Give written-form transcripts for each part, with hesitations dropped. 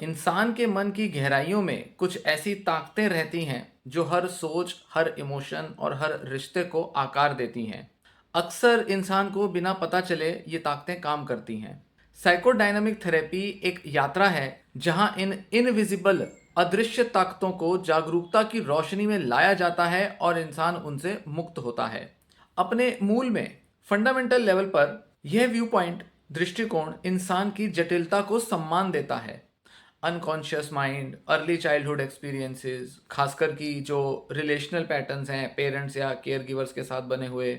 इंसान के मन की गहराइयों में कुछ ऐसी ताकतें रहती हैं जो हर सोच, हर इमोशन और हर रिश्ते को आकार देती हैं। अक्सर इंसान को बिना पता चले ये ताकतें काम करती हैं। साइकोडायनामिक थेरेपी एक यात्रा है जहां इन इनविजिबल अदृश्य ताकतों को जागरूकता की रोशनी में लाया जाता है और इंसान उनसे मुक्त होता है। अपने मूल में फंडामेंटल लेवल पर यह व्यू पॉइंट दृष्टिकोण इंसान की जटिलता को सम्मान देता है। Unconscious mind, early childhood experiences, खासकर की जो रिलेशनल पैटर्न्स हैं पेरेंट्स या केयर गिवर्स के साथ बने हुए,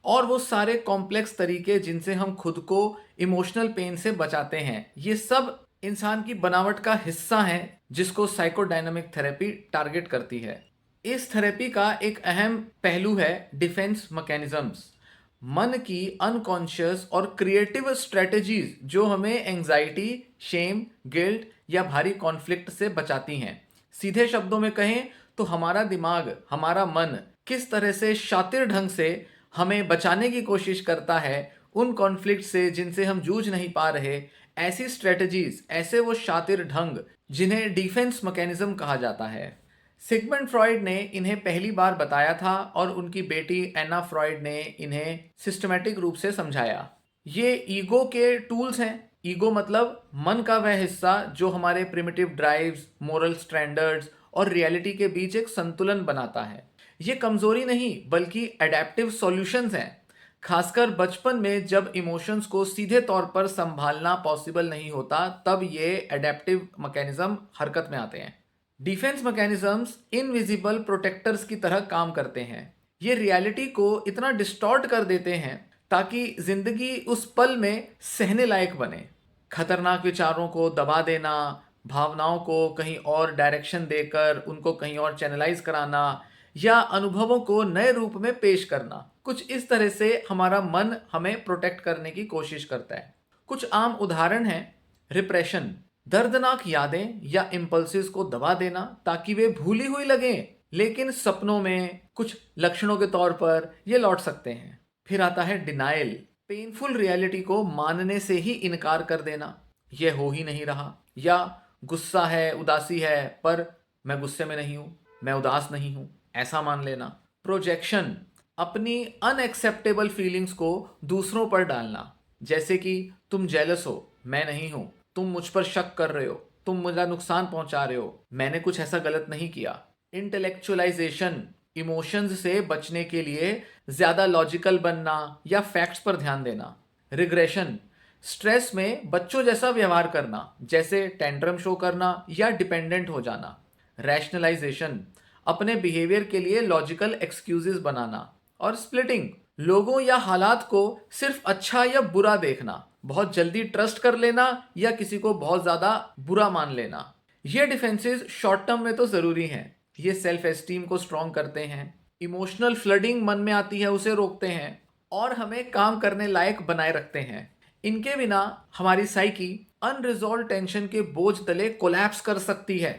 और वो सारे कॉम्प्लेक्स तरीके जिनसे हम खुद को इमोशनल पेन से बचाते हैं, ये सब इंसान की बनावट का हिस्सा हैं जिसको साइकोडायनामिक थेरेपी टारगेट करती है। इस थेरेपी का एक अहम पहलू है डिफेंस मैकेनिज्म्स, मन की अनकॉन्शियस और क्रिएटिव स्ट्रेटजीज जो हमें एंजाइटी, शेम, गिल्ट या भारी कॉन्फ्लिक्ट से बचाती हैं। सीधे शब्दों में कहें तो हमारा दिमाग, हमारा मन किस तरह से शातिर ढंग से हमें बचाने की कोशिश करता है उन कॉन्फ्लिक्ट से जिनसे हम जूझ नहीं पा रहे। ऐसी स्ट्रेटजीज, ऐसे वो शातिर ढंग जिन्हें डिफेंस मैकेनिज्म कहा जाता है। सिगमंड फ्रॉइड ने इन्हें पहली बार बताया था और उनकी बेटी एना फ्रॉइड ने इन्हें सिस्टमैटिक रूप से समझाया। ये ईगो के टूल्स हैं। ईगो मतलब मन का वह हिस्सा जो हमारे प्रिमिटिव ड्राइव्स, मोरल स्टैंडर्ड्स और रियलिटी के बीच एक संतुलन बनाता है। ये कमजोरी नहीं बल्कि एडेप्टिव सॉल्यूशंस हैं। खासकर बचपन में जब इमोशंस को सीधे तौर पर संभालना पॉसिबल नहीं होता, तब ये एडेप्टिव मैकेनिज्म हरकत में आते हैं। डिफेंस मैकेनिज्म्स इनविजिबल प्रोटेक्टर्स की तरह काम करते हैं। ये रियलिटी को इतना डिस्टॉर्ट कर देते हैं ताकि जिंदगी उस पल में सहने लायक बने। खतरनाक विचारों को दबा देना, भावनाओं को कहीं और डायरेक्शन देकर उनको कहीं और चैनलाइज कराना या अनुभवों को नए रूप में पेश करना, कुछ इस तरह से हमारा मन हमें प्रोटेक्ट करने की कोशिश करता है। कुछ आम उदाहरण हैं रिप्रेशन, दर्दनाक यादें या इम्पल्सिस को दबा देना ताकि वे भूली हुई लगें, लेकिन सपनों में कुछ लक्षणों के तौर पर ये लौट सकते हैं। फिर आता है डिनायल, पेनफुल रियलिटी को मानने से ही इनकार कर देना, यह हो ही नहीं रहा, या गुस्सा है, उदासी है, पर मैं गुस्से में नहीं हूं, मैं उदास नहीं हूं, ऐसा मान लेना। प्रोजेक्शन, अपनी अनएक्सेप्टेबल फीलिंग्स को दूसरों पर डालना, जैसे कि तुम जेलस हो, मैं नहीं हूं, तुम मुझ पर शक कर रहे हो, तुम मुझे नुकसान पहुंचा रहे हो, मैंने कुछ ऐसा गलत नहीं किया। इंटेलेक्चुअलाइजेशन, इमोशंस से बचने के लिए ज्यादा लॉजिकल बनना या फैक्ट्स पर ध्यान देना। रिग्रेशन, स्ट्रेस में बच्चों जैसा व्यवहार करना, जैसे टेंट्रम शो करना या डिपेंडेंट हो जाना। रैशनलाइजेशन, अपने बिहेवियर के लिए लॉजिकल एक्सक्यूजेस बनाना। और स्प्लिटिंग, लोगों या हालात को सिर्फ अच्छा या बुरा देखना, बहुत जल्दी ट्रस्ट कर लेना या किसी को बहुत ज्यादा बुरा मान लेना। ये डिफेंसेस शॉर्ट टर्म में तो जरूरी हैं। ये सेल्फ एस्टीम को स्ट्रॉन्ग करते हैं, इमोशनल फ्लडिंग मन में आती है उसे रोकते हैं और हमें काम करने लायक बनाए रखते हैं। इनके बिना हमारी साइकी अनरिजॉल्व टेंशन के बोझ तले कोलैप्स कर सकती है।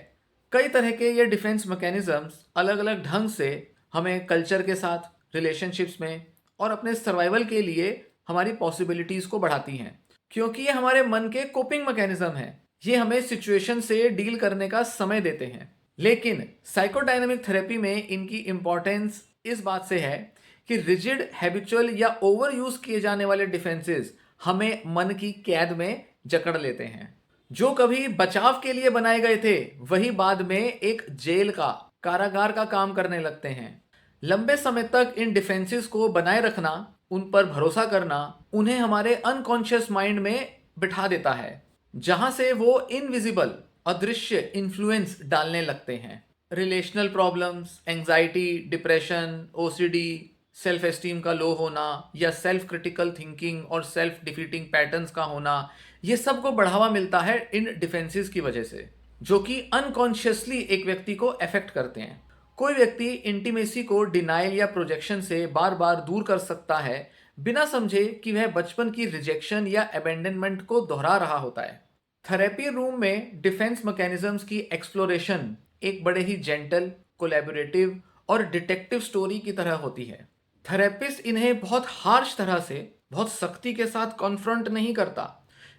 कई तरह के ये डिफेंस मैकेनिज्म्स अलग अलग ढंग से हमें कल्चर के साथ, रिलेशनशिप्स में और अपने सर्वाइवल के लिए हमारी पॉसिबिलिटीज को बढ़ाती हैं, क्योंकि ये हमारे मन के कोपिंग मैकेनिज्म हैं। ये हमें सिचुएशन से डील करने का समय देते हैं। लेकिन साइकोडायनामिक थेरेपी में इनकी इंपॉर्टेंस इस बात से है कि रिजिड, हैबिचुअल या ओवर यूज किए जाने वाले डिफेंसेस हमें मन की कैद में जकड़ लेते हैं। जो कभी बचाव के लिए बनाए गए थे वही बाद में एक जेल का, कारागार का काम करने लगते हैं। लंबे समय तक इन डिफेंसेस को बनाए रखना, उन पर भरोसा करना, उन्हें हमारे अनकॉन्शियस माइंड में बिठा देता है, जहां से वो इनविजिबल, अदृश्य इन्फ्लुएंस डालने लगते हैं। Relational problems, anxiety, depression, OCD, self esteem का लो होना या सेल्फ क्रिटिकल थिंकिंग और सेल्फ डिफीटिंग पैटर्न्स का होना, ये सब को बढ़ावा मिलता है इन डिफेंसेस की वजह से, जो कि अनकॉन्शियसली एक व्यक्ति को अफेक्ट करते हैं। कोई व्यक्ति इंटीमेसी को डिनाइल या प्रोजेक्शन से बार बार दूर कर सकता है बिना समझे कि वह बचपन की रिजेक्शन या अबेंडनमेंट को दोहरा रहा होता है। थेरेपी रूम में डिफेंस मैकेनिज्म्स की एक्सप्लोरेशन एक बड़े ही जेंटल, कोलैबोरेटिव और डिटेक्टिव स्टोरी की तरह होती है। थेरेपिस्ट इन्हें बहुत हार्श तरह से, बहुत सख्ती के साथ कॉन्फ्रंट नहीं करता।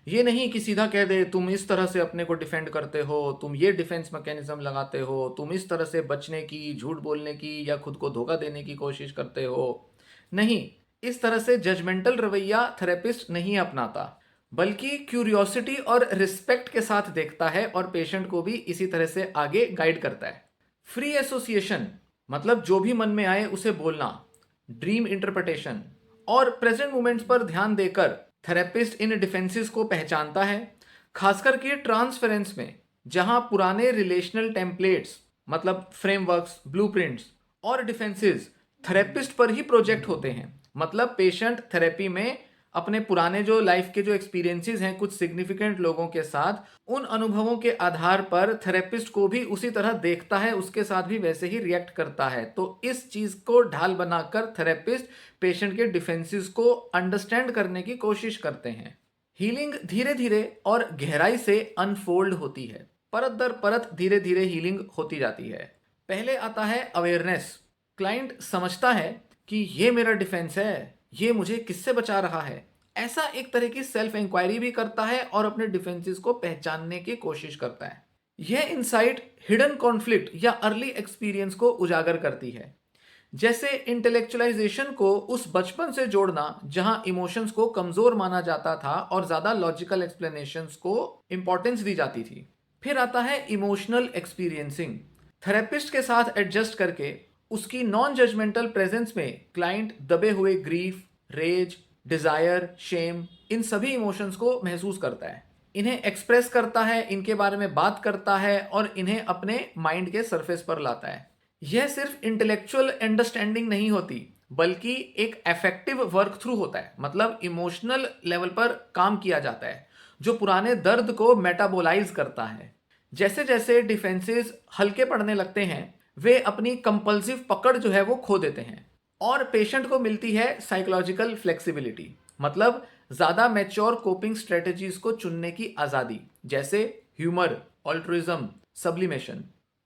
ये नहीं कि सीधा कह दे तुम इस तरह से अपने को डिफेंड करते हो, तुम ये डिफेंस मैकेनिज्म लगाते हो, तुम इस तरह से बचने की, झूठ बोलने की या खुद को धोखा देने की कोशिश करते हो। नहीं, इस तरह से जजमेंटल रवैया थेरेपिस्ट नहीं अपनाता, बल्कि क्यूरियोसिटी और रिस्पेक्ट के साथ देखता है और पेशेंट को भी इसी तरह से आगे गाइड करता है। फ्री एसोसिएशन मतलब जो भी मन में आए उसे बोलना, ड्रीम इंटरप्रिटेशन और प्रेजेंट मोमेंट्स पर ध्यान देकर थेरेपिस्ट इन डिफेंसेस को पहचानता है, खासकर कि ट्रांसफरेंस में, जहां पुराने रिलेशनल टेम्पलेट्स मतलब फ्रेमवर्क्स, ब्लूप्रिंट्स और डिफेंसेस थेरेपिस्ट पर ही प्रोजेक्ट होते हैं। मतलब पेशेंट थेरेपी में अपने पुराने जो लाइफ के जो एक्सपीरियंसेस हैं कुछ सिग्निफिकेंट लोगों के साथ, उन अनुभवों के आधार पर थेरेपिस्ट को भी उसी तरह देखता है, उसके साथ भी वैसे ही रिएक्ट करता है। तो इस चीज को ढाल बनाकर थेरेपिस्ट पेशेंट के डिफेंसेस को अंडरस्टैंड करने की कोशिश करते हैं। हीलिंग धीरे धीरे और गहराई से अनफोल्ड होती है, परत दर परत धीरे धीरे हीलिंग होती जाती है। पहले आता है अवेयरनेस। क्लाइंट समझता है कि ये मेरा डिफेंस है, ये मुझे किससे बचा रहा है। ऐसा एक तरह की सेल्फ इंक्वायरी भी करता है और अपने डिफेंसेस को पहचानने की कोशिश करता है। यह इंसाइट हिडन कॉन्फ्लिक्ट या अर्ली एक्सपीरियंस को उजागर करती है, जैसे इंटेलेक्चुअलाइजेशन को उस बचपन से जोड़ना जहां इमोशंस को कमजोर माना जाता था और ज्यादा लॉजिकल एक्सप्लेनेशंस को इंपॉर्टेंस दी जाती थी। फिर आता है इमोशनल एक्सपीरियंसिंग। थेरेपिस्ट के साथ एडजस्ट करके उसकी नॉन जजमेंटल प्रेजेंस में क्लाइंट दबे हुए ग्रीफ, रेज, डिजायर, शेम, इन सभी इमोशंस को महसूस करता है, इन्हें एक्सप्रेस करता है, इनके बारे में बात करता है और इन्हें अपने माइंड के सरफेस पर लाता है। यह सिर्फ इंटेलेक्चुअल अंडरस्टैंडिंग नहीं होती, बल्कि एक अफेक्टिव वर्क थ्रू होता है। मतलब इमोशनल लेवल पर काम किया जाता है जो पुराने दर्द को मेटाबोलाइज करता है। जैसे जैसे डिफेंसेस हल्के पड़ने लगते हैं, वे अपनी कंपल्सिव पकड़ जो है वो खो देते हैं और पेशेंट को मिलती है साइकोलॉजिकल फ्लेक्सिबिलिटी। मतलब ज्यादा मैच्योर कोपिंग स्ट्रेटजीज को चुनने की आजादी, जैसे ह्यूमर, ऑल्ट्रुइज्म, सब्लिमेशन।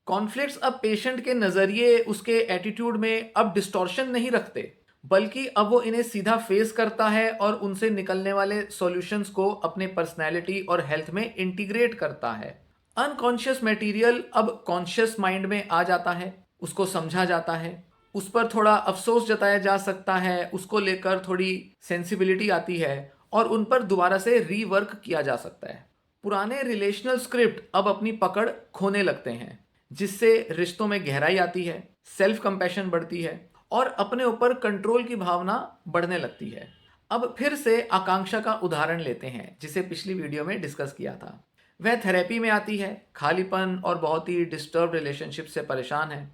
कॉन्फ्लिक्ट्स अब पेशेंट के नजरिए, उसके एटीट्यूड में अब डिस्टॉर्शन नहीं रखते, बल्कि अब वो इन्हें सीधा फेस करता है और उनसे निकलने वाले सॉल्यूशंस को अपने पर्सनैलिटी और हेल्थ में इंटीग्रेट करता है। अनकॉन्शियस मटेरियल अब कॉन्शियस माइंड में आ जाता है, उसको समझा जाता है, उस पर थोड़ा अफसोस जताया जा सकता है, उसको लेकर थोड़ी सेंसिबिलिटी आती है और उन पर दोबारा से रीवर्क किया जा सकता है। पुराने रिलेशनल स्क्रिप्ट अब अपनी पकड़ खोने लगते हैं, जिससे रिश्तों में गहराई आती है, सेल्फ कंपैशन बढ़ती है और अपने ऊपर कंट्रोल की भावना बढ़ने लगती है। अब फिर से आकांक्षा का उदाहरण लेते हैं, जिसे पिछली वीडियो में डिस्कस किया था। वह थेरेपी में आती है, खालीपन और बहुत ही डिस्टर्ब रिलेशनशिप से परेशान है।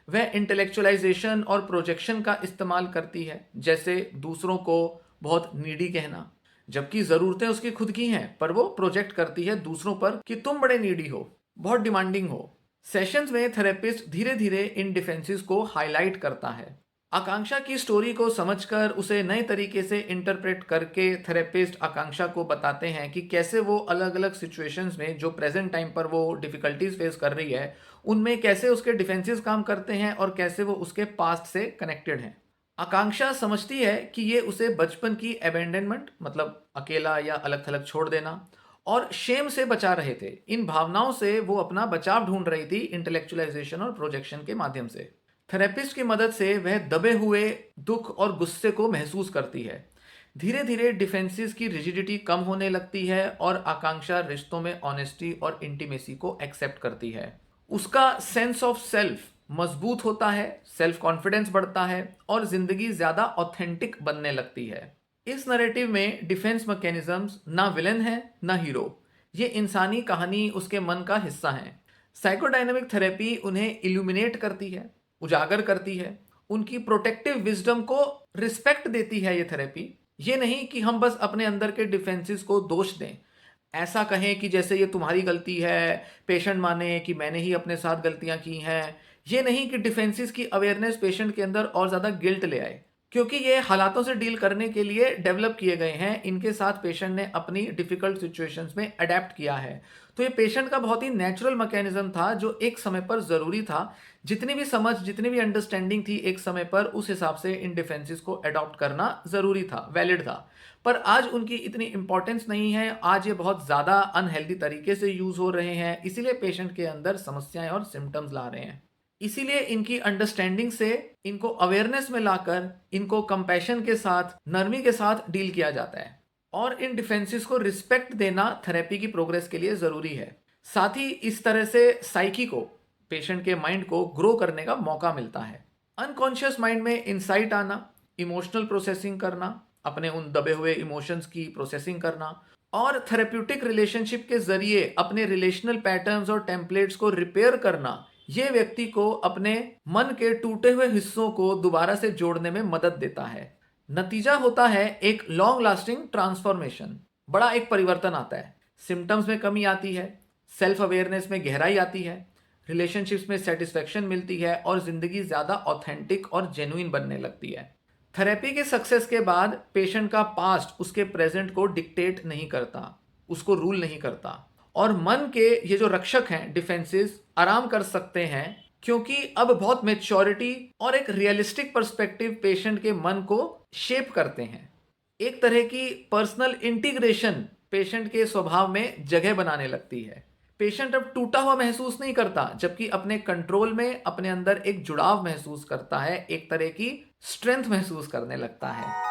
वह इंटेलेक्चुअलाइजेशन और प्रोजेक्शन का इस्तेमाल करती है, जैसे दूसरों को बहुत नीडी कहना, जबकि ज़रूरतें उसकी खुद की हैं, पर वो प्रोजेक्ट करती है दूसरों पर कि तुम बड़े नीडी हो, बहुत डिमांडिंग हो। सेशंस में थेरेपिस्ट धीरे धीरे इन डिफेंसेस को हाईलाइट करता है। आकांक्षा की स्टोरी को समझकर उसे नए तरीके से इंटरप्रेट करके थेरेपिस्ट आकांक्षा को बताते हैं कि कैसे वो अलग अलग सिचुएशंस में जो प्रेजेंट टाइम पर वो डिफिकल्टीज फेस कर रही है, उनमें कैसे उसके डिफेंसेस काम करते हैं और कैसे वो उसके पास्ट से कनेक्टेड हैं। आकांक्षा समझती है कि ये उसे बचपन की अबेंडनमेंट मतलब अकेला या अलग थलग छोड़ देना और शेम से बचा रहे थे। इन भावनाओं से वो अपना बचाव ढूंढ रही थी इंटेलेक्चुअलाइजेशन और प्रोजेक्शन के माध्यम से। थेरेपिस्ट की मदद से वह दबे हुए दुख और गुस्से को महसूस करती है। धीरे धीरे डिफेंसेस की रिजिडिटी कम होने लगती है और आकांक्षा रिश्तों में ऑनेस्टी और इंटीमेसी को एक्सेप्ट करती है। उसका सेंस ऑफ सेल्फ मजबूत होता है, सेल्फ कॉन्फिडेंस बढ़ता है और जिंदगी ज्यादा ऑथेंटिक बनने लगती है। इस नैरेटिव में डिफेंस मैकेनिज्म्स ना विलन है ना हीरो, ये इंसानी कहानी उसके मन का हिस्सा है। साइकोडायनामिक थेरेपी उन्हें इल्यूमिनेट करती है, उजागर करती है, उनकी प्रोटेक्टिव विजडम को रिस्पेक्ट देती है। ये थेरेपी ये नहीं कि हम बस अपने अंदर के डिफेंसेस को दोष दें, ऐसा कहें कि जैसे ये तुम्हारी गलती है, पेशेंट माने कि मैंने ही अपने साथ गलतियां की हैं। ये नहीं कि डिफेंसेस की अवेयरनेस पेशेंट के अंदर और ज़्यादा गिल्ट ले आए, क्योंकि ये हालातों से डील करने के लिए डेवलप किए गए हैं, इनके साथ पेशेंट ने अपनी डिफिकल्ट सिचुएशंस में अडेप्ट किया है। तो ये पेशेंट का बहुत ही नेचुरल मैकेनिज्म था जो एक समय पर ज़रूरी था। जितनी भी समझ, जितनी भी अंडरस्टैंडिंग थी एक समय पर, उस हिसाब से इन डिफेंसेस को अडॉप्ट करना ज़रूरी था, वैलिड था। पर आज उनकी इतनी इंपॉर्टेंस नहीं है, आज ये बहुत ज़्यादा अनहेल्दी तरीके से यूज़ हो रहे हैं, इसीलिए पेशेंट के अंदर समस्याएं और सिम्टम्स ला रहे हैं। इसीलिए इनकी अंडरस्टैंडिंग से, इनको अवेयरनेस में लाकर, इनको कंपैशन के साथ, नरमी के साथ डील किया जाता है। और इन डिफेंसेस को रिस्पेक्ट देना थेरेपी की प्रोग्रेस के लिए ज़रूरी है। साथ ही इस तरह से साइकी को, पेशेंट के माइंड को ग्रो करने का मौका मिलता है। अनकॉन्शियस माइंड में इंसाइट आना, इमोशनल प्रोसेसिंग करना, अपने उन दबे हुए इमोशंस की प्रोसेसिंग करना और थेरेप्यूटिक रिलेशनशिप के जरिए अपने रिलेशनल पैटर्न्स और टेम्पलेट्स को रिपेयर करना, ये व्यक्ति को अपने मन के टूटे हुए हिस्सों को दोबारा से जोड़ने में मदद देता है। नतीजा होता है एक लॉन्ग लास्टिंग ट्रांसफॉर्मेशन, बड़ा एक परिवर्तन आता है। सिम्टम्स में कमी आती है, सेल्फ अवेयरनेस में गहराई आती है, रिलेशनशिप्स में सेटिस्फेक्शन मिलती है और जिंदगी ज़्यादा ऑथेंटिक और जेन्युइन बनने लगती है। थेरेपी के सक्सेस के बाद पेशेंट का पास्ट उसके प्रेजेंट को डिक्टेट नहीं करता, उसको रूल नहीं करता, और मन के ये जो रक्षक हैं, डिफेंसेस, आराम कर सकते हैं, क्योंकि अब बहुत मेच्योरिटी और एक रियलिस्टिक पर्सपेक्टिव पेशेंट के मन को शेप करते हैं। एक तरह की पर्सनल इंटीग्रेशन पेशेंट के स्वभाव में जगह बनाने लगती है। पेशेंट अब टूटा हुआ महसूस नहीं करता, जबकि अपने कंट्रोल में अपने अंदर एक जुड़ाव महसूस करता है, एक तरह की स्ट्रेंथ महसूस करने लगता है।